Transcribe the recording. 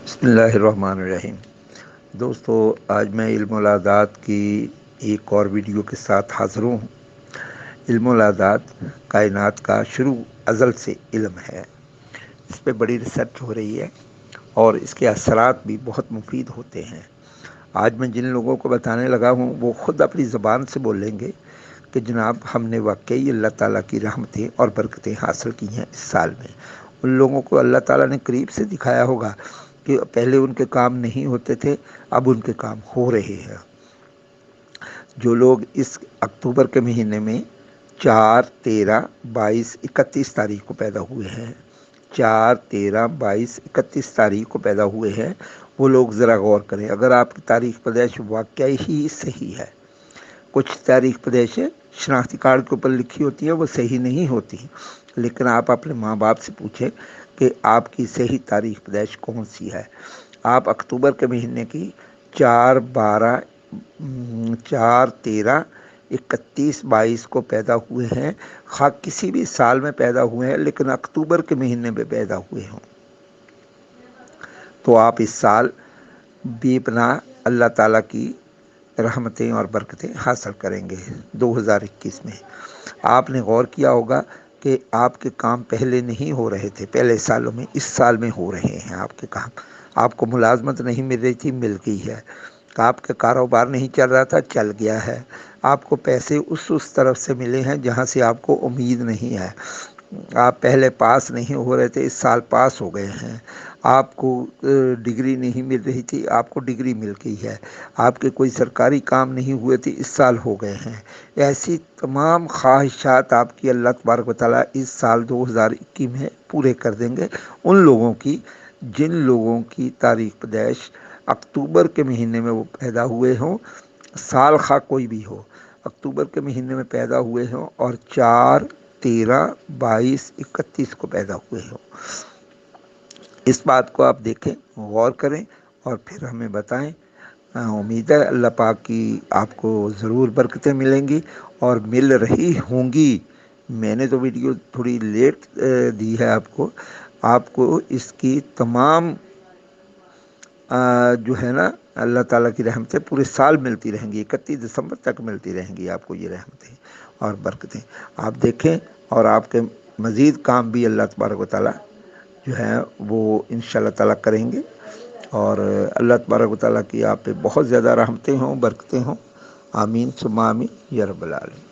بسم اللہ الرحمن الرحیم۔ دوستو، آج میں علم العادات کی ایک اور ویڈیو کے ساتھ حاضر ہوں۔ علم العادات کائنات کا شروع ازل سے علم ہے۔ اس پہ بڑی ریسرچ ہو رہی ہے اور اس کے اثرات بھی بہت مفید ہوتے ہیں۔ آج میں جن لوگوں کو بتانے لگا ہوں وہ خود اپنی زبان سے بولیں گے کہ جناب ہم نے واقعی اللہ تعالیٰ کی رحمتیں اور برکتیں حاصل کی ہیں اس سال میں۔ ان لوگوں کو اللہ تعالیٰ نے قریب سے دکھایا ہوگا کہ پہلے ان کے کام نہیں ہوتے تھے، اب ان کے کام ہو رہے ہیں۔ جو لوگ اس اکتوبر کے مہینے میں 4، 13، 22، 31 تاریخ کو پیدا ہوئے ہیں، 4، 13، 22، 31 تاریخ کو پیدا ہوئے ہیں، وہ لوگ ذرا غور کریں۔ اگر آپ کی تاریخ پیدائش واقعی ہی صحیح ہے، کچھ تاریخ پیدائشیں شناختی کارڈ کے اوپر لکھی ہوتی ہیں وہ صحیح نہیں ہوتی، لیکن آپ اپنے ماں باپ سے پوچھیں کہ آپ کی صحیح تاریخ پیدائش کون سی ہے۔ آپ اکتوبر کے مہینے کی 4، 12، 4، 13، 31، 22 کو پیدا ہوئے ہیں، خواہ کسی بھی سال میں پیدا ہوئے ہیں لیکن اکتوبر کے مہینے میں پیدا ہوئے ہوں، تو آپ اس سال بے پناہ اللہ تعالیٰ کی رحمتیں اور برکتیں حاصل کریں گے۔ 2021 میں آپ نے غور کیا ہوگا کہ آپ کے کام پہلے نہیں ہو رہے تھے، پہلے سالوں میں، اس سال میں ہو رہے ہیں آپ کے کام۔ آپ کو ملازمت نہیں مل رہی تھی، مل گئی ہے۔ آپ کا کاروبار نہیں چل رہا تھا، چل گیا ہے۔ آپ کو پیسے اس طرف سے ملے ہیں جہاں سے آپ کو امید نہیں ہے۔ آپ پہلے پاس نہیں ہو رہے تھے، اس سال پاس ہو گئے ہیں۔ آپ کو ڈگری نہیں مل رہی تھی، آپ کو ڈگری مل گئی ہے۔ آپ کے کوئی سرکاری کام نہیں ہوئے تھے، اس سال ہو گئے ہیں۔ ایسی تمام خواہشات آپ کی اللہ تبارک و تعالیٰ اس سال 2021 میں پورے کر دیں گے۔ ان لوگوں کی جن لوگوں کی تاریخ پیدائش اکتوبر کے مہینے میں وہ پیدا ہوئے ہوں، سال خواہ کوئی بھی ہو، اکتوبر کے مہینے میں پیدا ہوئے ہوں اور 4، 13، 22، 31 کو پیدا ہوئے ہوں۔ اس بات کو آپ دیکھیں، غور کریں اور پھر ہمیں بتائیں۔ امید ہے اللہ پاک کی آپ کو ضرور برکتیں ملیں گی اور مل رہی ہوں گی۔ میں نے تو ویڈیو تھوڑی لیٹ دی ہے آپ کو اس کی تمام جو ہے نا اللہ تعالیٰ کی رحمتیں پورے سال ملتی رہیں گی، 31 دسمبر تک ملتی رہیں گی آپ کو یہ رحمتیں اور برکتیں۔ آپ دیکھیں اور آپ کے مزید کام بھی اللہ تبارک و تعالیٰ جو ہے وہ انشاءاللہ تعالیٰ کریں گے، اور اللہ تبارک و تعالیٰ کی آپ پہ بہت زیادہ رحمتیں ہوں، برکتیں ہوں۔ آمین ثم آمین یا رب العالمین۔